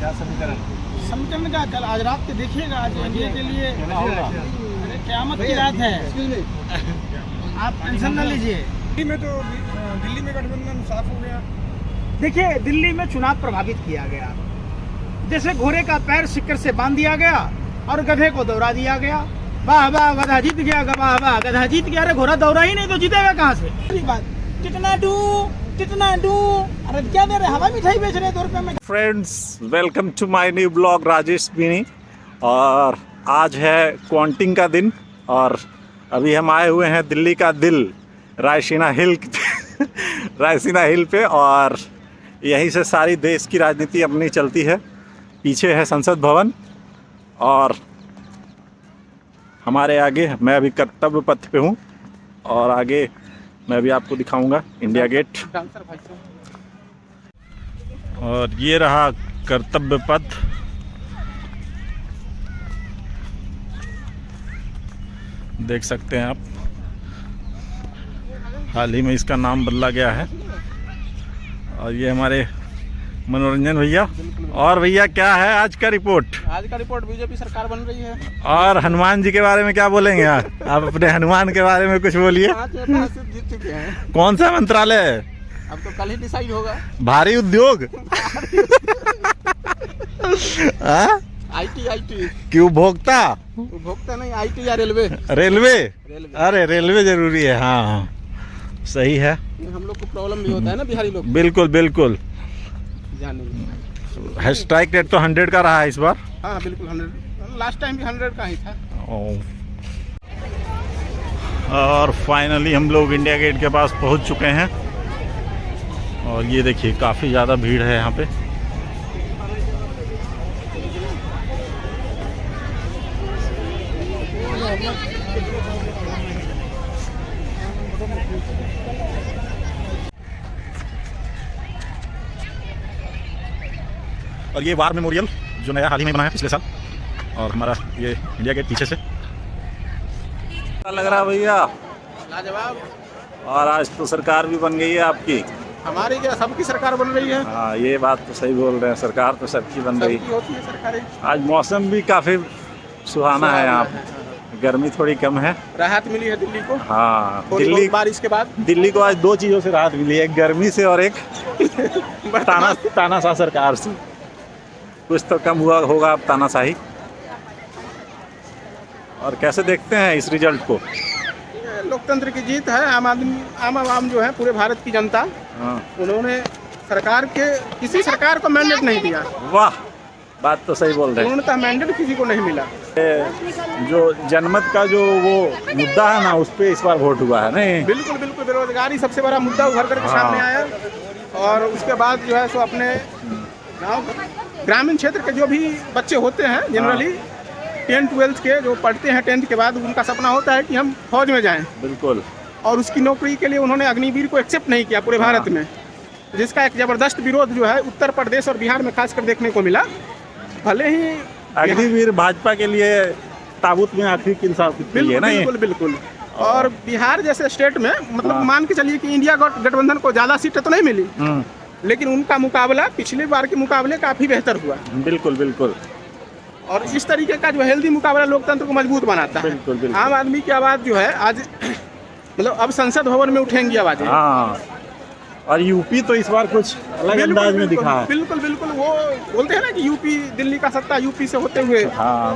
क्या समीकरण? समीकरण का कल आज रात के देखिएगा। आज एनडीए के लिए अरे क़यामत की रात है, आप टेंशन न लीजिए। दिल्ली में तो दिल्ली में गठबंधन साफ हो गया। देखिए, दिल्ली में चुनाव प्रभावित किया गया, जैसे घोड़े का पैर सिक्कर से बांध दिया गया और गधे को दौड़ा दिया गया। वाह वाह, गधा जीत गया, वाह वाह, गधा जीत गया। अरे घोड़ा दौड़ा ही नहीं तो जीतेगा कहाँ से? कितना डू, अरे क्या दे रहे, हवा मिठाई बेच रहे 2 रुपए में। Friends, welcome to my new blog Rajesh बीनी। और आज है क्वांटिंग का दिन और अभी हम आए हुए हैं दिल्ली का दिल रायसीना हिल रायसीना हिल पे। और यहीं से सारी देश की राजनीति अपनी चलती है। पीछे है संसद भवन और हमारे आगे मैं अभी कर्तव्य पथ पे हूँ और आगे मैं भी आपको दिखाऊंगा इंडिया गेट। और ये रहा कर्तव्य पथ। देख सकते हैं आप, हाल ही में इसका नाम बदला गया है। और ये हमारे मनोरंजन भैया। और भैया, क्या है आज का रिपोर्ट? आज का रिपोर्ट, बीजेपी सरकार बन रही है। और हनुमान जी के बारे में क्या बोलेंगे आप? आप अपने हनुमान के बारे में कुछ बोलिए। जीत चुके हैं। कौन सा मंत्रालय है? अब तो कल ही डिसाइड होगा। भारी उद्योग आईटी कि उपभोक्ता? उपभोक्ता नहीं, आईटी या रेलवे। रेलवे? अरे रेलवे जरूरी है। हाँ हाँ, सही है। हम लोग को प्रॉब्लम भी होता है ना, बिहारी लोग। बिल्कुल बिल्कुल। जाने स्ट्राइक रेट तो 100 का रहा है इस बार। हाँ बिल्कुल, 100। लास्ट टाइम भी 100 का ही था। और फाइनली हम लोग इंडिया गेट के पास पहुंच चुके हैं। और ये देखिए, काफ़ी ज़्यादा भीड़ है यहाँ पे। और ये वार मेमोरियल जो नया हाल ही में बना है पिछले साल। और हमारा ये इंडिया गेट पीछे से। क्या लग रहा है भैया? लाजवाब। और आज तो सरकार भी बन गई है आपकी। हमारी क्या, सबकी सरकार बन रही है। हाँ, ये बात तो सही बोल रहे हैं, सरकार तो सबकी बन रही सबकी होती है सरकारें। आज मौसम भी काफ़ी सुहाना है यहाँ पे। गर्मी थोड़ी कम है, राहत मिली है दिल्ली को। हाँ, थोड़ी दिल्ली बहुत बारिश के बाद। दिल्ली को आज 2 चीज़ों से राहत मिली है, एक गर्मी से और एक तानाशाह सरकार से। कुछ तो कम हुआ होगा अब तानाशाही। और कैसे देखते हैं इस रिजल्ट को? लोकतंत्र की जीत है। आम आवाम जो है, पूरे भारत की जनता, हाँ। उन्होंने सरकार के, किसी सरकार को मैंडेट नहीं दिया। वाह, बात तो सही बोल रहे हैं। पूर्णतः मैंडेट किसी को नहीं मिला। जो जनमत का जो वो मुद्दा है ना, उस पर इस बार वोट हुआ है नहीं? बिल्कुल बिल्कुल, बेरोजगारी सबसे बड़ा मुद्दा उभर करके सामने आया। और उसके बाद जो है सो अपने गाँव, ग्रामीण क्षेत्र के जो भी बच्चे होते हैं जनरली 10-12 के जो पढ़ते हैं, 10th के बाद उनका सपना होता है कि हम फौज में जाएं। बिल्कुल। और उसकी नौकरी के लिए उन्होंने अग्निवीर को एक्सेप्ट नहीं किया पूरे भारत में, जिसका एक ज़बरदस्त विरोध जो है उत्तर प्रदेश और बिहार में खासकर देखने को मिला। भले ही अग्निवीर भाजपा के लिए ताबूत में आखिरी की इंसाफ है ना। बिल्कुल बिल्कुल। और बिहार जैसे स्टेट में, मतलब मान के चलिए कि इंडिया गठबंधन को ज़्यादा सीटें तो नहीं मिली, लेकिन उनका मुकाबला पिछले बार के मुकाबले काफ़ी बेहतर हुआ। बिल्कुल बिल्कुल। और इस तरीके का जो हेल्दी मुकाबला लोकतंत्र को मजबूत बनाता है। बिल्कुल बिल्कुल। आम आदमी की आवाज़ जो है आज मतलब अब संसद भवन में उठेंगी आवाज़ें। हाँ, और यूपी तो इस बार कुछ अलग अंदाज में दिखा है। बिल्कुल बिल्कुल। वो बोलते हैं ना कि यूपी, दिल्ली का सत्ता यूपी से होते हुए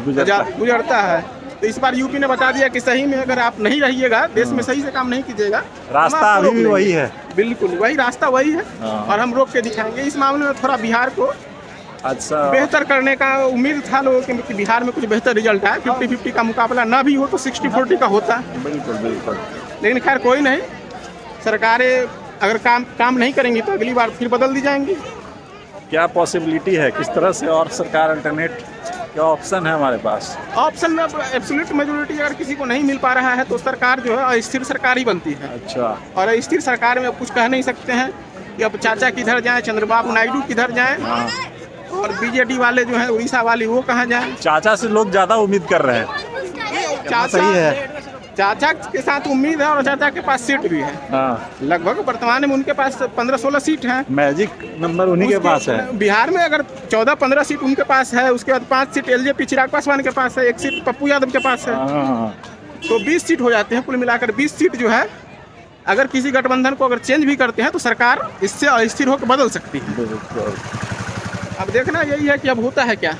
गुजरता है। तो इस बार यूपी ने बता दिया कि सही में अगर आप नहीं रहिएगा, देश में सही से काम नहीं कीजिएगा, रास्ता अभी भी वही है। बिल्कुल वही रास्ता वही है। और हम रोक के दिखाएंगे। इस मामले में थोड़ा बिहार को अच्छा बेहतर करने का उम्मीद था लोगों के कि बिहार में कुछ बेहतर रिजल्ट आए। 50-50 का मुकाबला ना भी हो तो 60-40 का होता। बिल्कुल बिल्कुल। लेकिन खैर कोई नहीं, सरकारें अगर काम नहीं करेंगी तो अगली बार फिर बदल दी जाएंगी। क्या पॉसिबिलिटी है, किस तरह से और सरकार अल्टरनेट क्या ऑप्शन है हमारे पास? ऑप्शन में एब्सोल्यूट मेजोरिटी अगर किसी को नहीं मिल पा रहा है तो सरकार जो है अस्थिर सरकार ही बनती है। अच्छा। और अस्थिर सरकार में कुछ कह नहीं सकते हैं कि अब चाचा किधर जाएं, चंद्रबाबू नायडू किधर जाएं, और बीजेडी वाले जो है, उड़ीसा वाले, वो कहाँ जाएं। चाचा से लोग ज़्यादा उम्मीद कर रहे हैं। चाचा सही है। चाचा के साथ उम्मीद है और चाचा के पास सीट भी है। हाँ, लगभग वर्तमान में उनके पास 15-16 सीट हैं। मैजिक नंबर उन्हीं के पास है। बिहार में अगर 14-15 सीट उनके पास है, उसके बाद 5 सीट एलजेपी चिराग पासवान के पास है, 1 सीट पप्पू यादव के पास है, हाँ, तो 20 सीट हो जाते हैं। कुल मिलाकर 20 सीट जो है, अगर किसी गठबंधन को अगर चेंज भी करते हैं तो सरकार इससे अस्थिर होकर बदल सकती है। बिल्कुल। अब देखना यही है कि अब होता है क्या।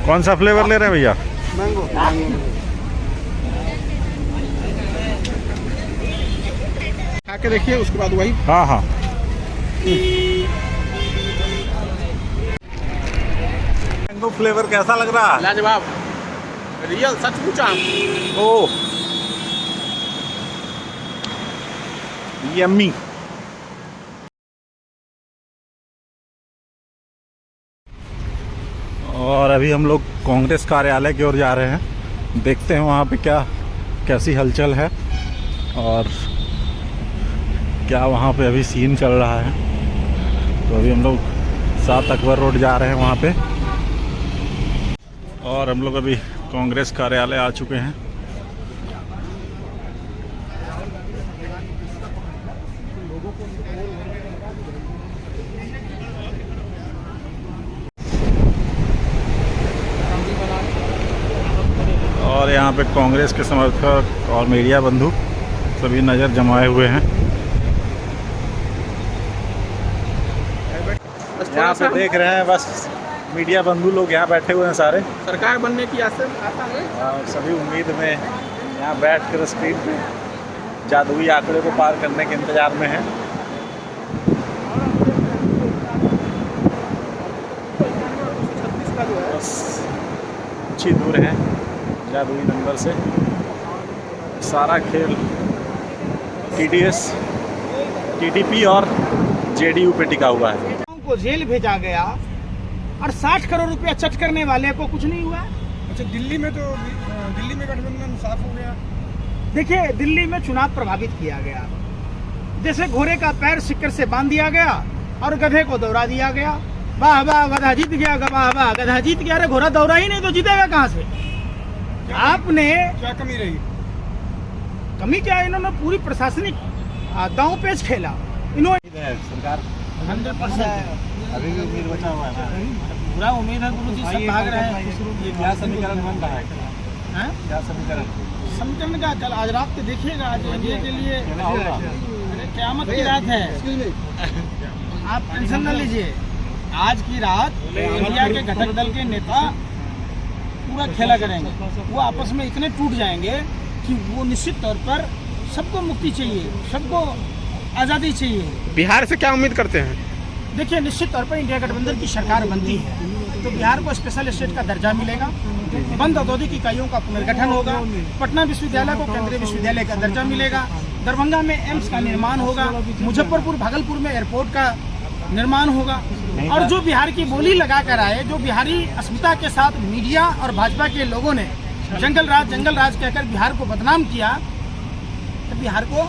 कौन सा फ्लेवर ले रहे हैं भैया? मैंगो। खा के देखिए, उसके बाद वही। हाँ हाँ। मैंगो फ्लेवर कैसा लग रहा है? लाजवाब, रियल, सचमुच आम। ओ यम्मी। और अभी हम लोग कांग्रेस कार्यालय की ओर जा रहे हैं। देखते हैं वहाँ पे कैसी हलचल है और क्या वहाँ पे अभी सीन चल रहा है। तो अभी हम लोग 7 अकबर रोड जा रहे हैं वहाँ पे, और हम लोग अभी कांग्रेस कार्यालय आ चुके हैं। और यहाँ पे कांग्रेस के समर्थक और मीडिया बंधु सभी नज़र जमाए हुए हैं। यहाँ पे देख रहे हैं, बस मीडिया बंधु लोग यहाँ बैठे हुए हैं सारे। सरकार बनने की आशा है और सभी उम्मीद में यहाँ बैठ कर स्क्रीन पे जादुई आंकड़े को पार करने के इंतजार में हैं। बस कुछ ही दूर है जादुई नंबर से। सारा खेल TDS, TDP और JDU पे टिका हुआ है। को जेल भेजा गया और 60 करोड़ रुपया चट करने वाले को कुछ नहीं हुआ। अच्छा, दिल्ली में गठबंधन साफ हो गया। देखिए, दिल्ली में चुनाव प्रभावित किया गया। जैसे घोड़े का पैर सिक्कर से बांध दिया गया और गधे को दौड़ा दिया गया। वाह वाह, गधा जीत गया, वाह वाह, गधा जीत गया। अरे घोड़ा दौड़ा ही नहीं तो जीतेगा कहाँ से? आपने क्या कमी रही? कमी क्या, इन्होंने पूरी प्रशासनिक दांव पेच खेला। इन्होंने सरकार 100% अभी भी उम्मीद बचा हुआ है ना? पूरा उम्मीद है, गुरु जी सब भाग रहे हैं। ये क्या समीकरण बन रहा है? हैं? क्या समीकरण? समीकरण का कल आज रात को देखिएगा। आज इंडिया के लिए क्या होगा? क़यामत की रात है, आप टेंशन न लीजिए। आज की रात इंडिया के घटक दल के नेता पूरा खेला करेंगे। वो आपस में इतने टूट जाएंगे कि वो निश्चित तौर पर सबको मुक्ति चाहिए, सबको आज़ादी चाहिए। बिहार से क्या उम्मीद करते हैं? देखिए, निश्चित तौर पर इंडिया गठबंधन की सरकार बनती है तो बिहार को स्पेशल स्टेट का दर्जा मिलेगा, बंद औद्योगिक इकाइयों का पुनर्गठन होगा, पटना विश्वविद्यालय को केंद्रीय विश्वविद्यालय का दर्जा मिलेगा, दरभंगा में एम्स का निर्माण होगा, मुजफ्फरपुर भागलपुर में एयरपोर्ट का निर्माण होगा। और जो बिहार की बोली लगा कर आए, जो बिहारी अस्मिता के साथ मीडिया और भाजपा के लोगों ने जंगल राज कहकर बिहार को बदनाम किया, तो बिहार को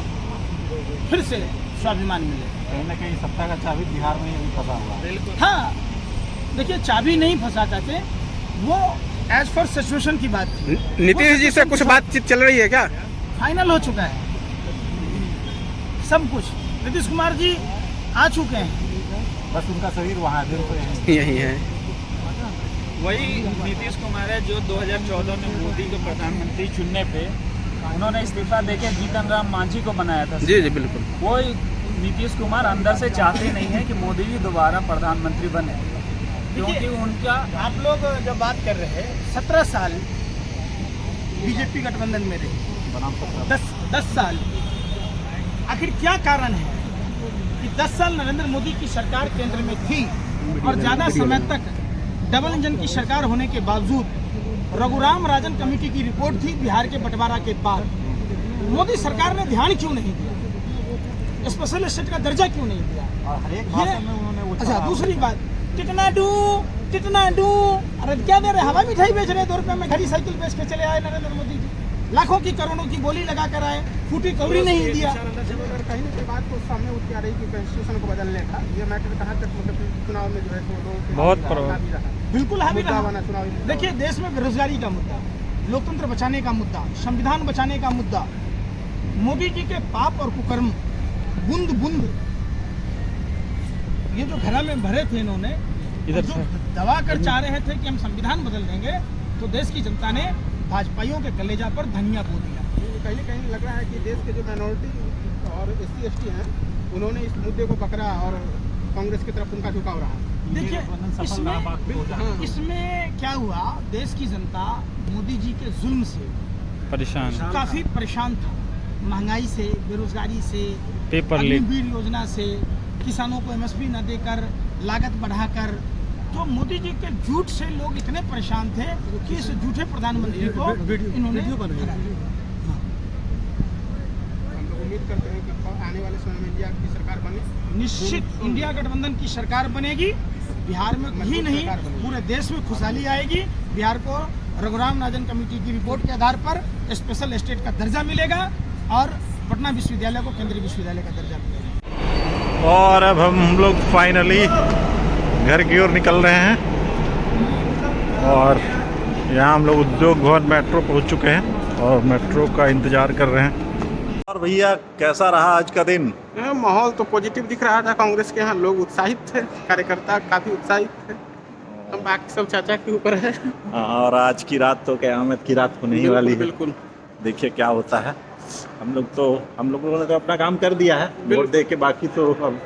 फिर से स्वाभिमान मिले। कहीं ना कहीं सत्ता का चाबी बिहार में ही फंसा हुआ है। हाँ, देखिए, चाबी नहीं फंसा चाहते, वो एज पर सिचुएशन की बात थी। नीतीश जी से कुछ बातचीत चल रही है क्या? फाइनल हो चुका है सब कुछ। नीतीश कुमार जी आ चुके हैं, बस उनका शरीर वहाँ दिल पे यही है। वही नीतीश कुमार है जो 2014 में मोदी को प्रधानमंत्री चुनने पे उन्होंने इस्तीफा देके जीतन राम मांझी को बनाया था। जी जी बिल्कुल। वो नीतीश कुमार अंदर से चाहते नहीं है कि मोदी जी दोबारा प्रधानमंत्री बने, क्योंकि उनका आप लोग जब बात कर रहे हैं 17 साल बीजेपी गठबंधन में रही, 10 साल, आखिर क्या कारण है कि 10 साल नरेंद्र मोदी की सरकार केंद्र में थी और ज़्यादा समय तक डबल इंजन की सरकार होने के बावजूद रघुराम राजन कमेटी की रिपोर्ट थी बिहार के बंटवारा के बाद, मोदी सरकार ने ध्यान क्यों नहीं दिया? स्पेशल स्टेट का दर्जा क्यों नहीं दिया? और हर एक भाषण में उन्होंने अच्छा, दूसरी बात, टिटना डू, अरे क्या दे रहे, हवा मिठाई बेच रहे, 2 रुपये में घड़ी साइकिल बेच के चले आए नरेंद्र मोदी जी। लाखों की करोड़ों की बोली लगा कर आए, फूटी कौड़ी नहीं दिया। अगर कहीं ना कहीं बात तो सामने उठ के आ रही कि कॉन्स्टिट्यूशन को बदलने का ये मैटर कहाँ तक मतलब चुनाव में जो है तो लोगों के बहुत हावी रहा। बिल्कुल हावी मुद्दा रहा। बना चुनावी मुद्दा। देखिए, देश में बेरोजगारी का मुद्दा, लोकतंत्र बचाने का मुद्दा, संविधान बचाने का मुद्दा, मोदी जी के पाप और कुकर्म बूंद बूंद ये जो घड़ा में भरे थे इन्होंने, इधर जो से। दबा कर चाह रहे थे कि हम संविधान बदल देंगे, तो देश की जनता ने भाजपाइयों के कलेजा पर धनिया बो दिया। कहीं ना कहीं लग रहा है कि देश के जो माइनॉरिटी और SC ST हैं उन्होंने इस मुद्दे को पकड़ा और कांग्रेस की तरफ उनका झुकाव रहा। देखिए, इसमें क्या हुआ, देश की जनता मोदी जी के जुल्म से परेशान, काफी परेशान था, महंगाई से, बेरोजगारी से, पेपर लीक, अग्निवीर योजना से, किसानों को MSP न देकर लागत बढ़ाकर, तो मोदी जी के झूठ से लोग इतने परेशान थे कि इस झूठे प्रधानमंत्री को इन्होंने हरा दिया। हम लोग उम्मीद करते हैं कि आने वाले समय में इंडिया की सरकार बने। निश्चित इंडिया गठबंधन की सरकार बनेगी। बिहार में ही नहीं, पूरे देश में खुशहाली आएगी। बिहार को रघुराम राजन कमेटी की रिपोर्ट के आधार पर स्पेशल स्टेट का दर्जा मिलेगा और पटना विश्वविद्यालय को केंद्रीय विश्वविद्यालय का दर्जा मिलेगा। और अब हम लोग फाइनली घर की ओर निकल रहे हैं और यहाँ हम लोग उद्योग भवन मेट्रो पहुँच चुके हैं और मेट्रो का इंतज़ार कर रहे हैं। और भैया, कैसा रहा आज का दिन? माहौल तो पॉजिटिव दिख रहा था। कांग्रेस के यहाँ लोग उत्साहित थे, कार्यकर्ता काफी उत्साहित थे। हम बाकी सब चाचा के ऊपर है। और आज की रात तो क़यामत की रात होने ही वाली है। बिल्कुल। देखिए क्या होता है। हम लोगों ने तो अपना काम कर दिया है वोट दे के, बाकी तो अब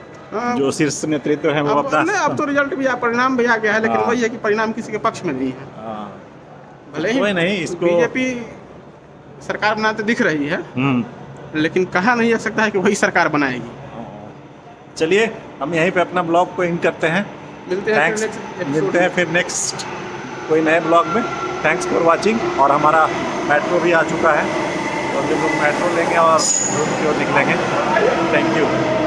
जो शीर्ष नेतृत्व है वो अपना अब तो रिजल्ट भी परिणाम भी आ गया है, लेकिन हाँ। वही है कि परिणाम किसी के पक्ष में नहीं है। हाँ, भले ही कोई नहीं, इसको बीजेपी सरकार बनाते दिख रही है, लेकिन कहा नहीं जा सकता है कि वही सरकार बनाएगी। चलिए हम यहीं पे अपना ब्लॉग को एंड करते हैं। थैंक्स, मिलते हैं फिर नेक्स्ट कोई नए ब्लॉग में। Thanks for watching. और हमारा मेट्रो भी आ चुका है, तो हम लोग मेट्रो लेंगे और रोड की ओर निकलेंगे। Thank you.